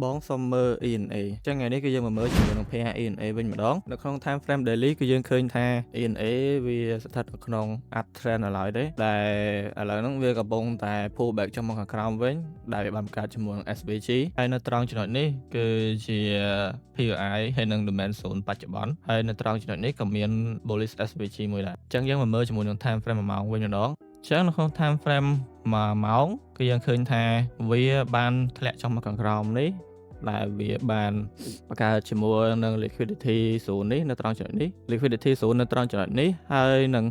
បងសុំមើល ENA ចឹងថ្ងៃនេះគឺយើងមកមើលជាមួយនឹង pair ENA វិញម្ដងនៅក្នុង time frame daily គឺយើងឃើញថា ENA វាស្ថិតនៅក្នុង uptrend ឡើយទេដែលឥឡូវហ្នឹងវាកំពុងតែ pull back ចុះមកខាងក្រោមវិញដែលវាបានបង្កើតជាមួយនឹង SVG ហើយនៅត្រង់ចំណុចនេះគឺជា POI ហើយនិង demand zone បច្ចុប្បន្នហើយនៅត្រង់ចំណុចនេះក៏មាន bullish SVG មួយដែរចឹងយើងមកមើលជាមួយនឹង time frame 1 ម៉ោងវិញម្ដងចឹងនៅក្នុង time frame 1 ម៉ោងគឺយើងឃើញថាវាបានធ្លាក់ចុះមកខាងក្រោមនេះដែលវាបានបង្កើតជាមួយនឹង liquidity zone នេះនៅត្រង់ចំណុចនេះ liquidity zone នៅត្រង់ចំណុចនេះហើយនឹង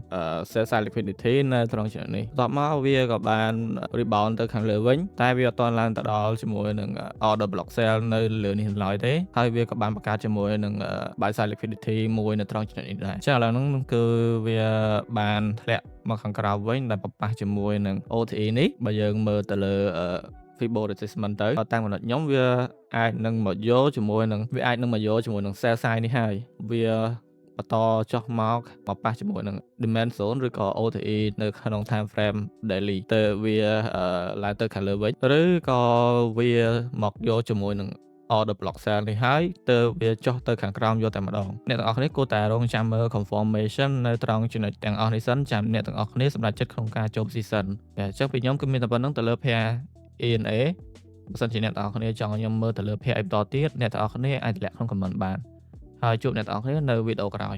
sell side liquidity នៅត្រង់ចំណុចនេះបន្ទាប់មកវាក៏បាន rebound ទៅខាងលើវិញតែវាអត់ទាន់ឡើងទៅដល់ជាមួយនឹង order block sell នៅលើនេះឡើយទេហើយវាក៏បានបង្កើតជាមួយនឹង buy side liquidity មួយនៅត្រង់ចំណុចនេះដែរចឹងឥឡូវហ្នឹងគឺវាបានធ្លាក់មកខាងក្រៅវិញដែលប្រប៉ះជាមួយនឹង OTE នេះបើយើងមើលទៅលើFibo retracement ទៅតាមកំណត់ខ្ញុំវាអាចនឹងមកយកជាមួយនឹង sell side នេះហើយវាបន្តចុះមកប៉ះជាមួយនឹង demand zone ឬក៏ OTE នៅក្នុង time frame daily ទៅវាឡើងទៅខាងលើវិញឬក៏វាមកយកជាមួយនឹង order block sell នេះហើយទៅវាចុះទៅខាងក្រោមយកតែម្ដងអ្នកទាំងអស់គ្នាគួរតែរងចាំមើល confirmation នៅត្រង់ចំណុចទាំងអស់នេះសិនចាំអ្នកទាំងអស់គ្នាសម្រាប់ចិត្តក្នុងការចូល position តែអញ្ចឹងពីខ្ញុំគឺមានតែប៉ុណ្្នឹងទៅលើ pair ENA បើសិនជាអ្នកទាំងអស់គ្នាចង់ខ្ញុំមើលទៅលើ pair បន្តទៀតអ្នកទាំងអស់គ្នាអាចតម្លាក់ក្នុង comment បានហើយជួបអ្នកទាំងអស់គ្នានៅវីដេអូក្រោយ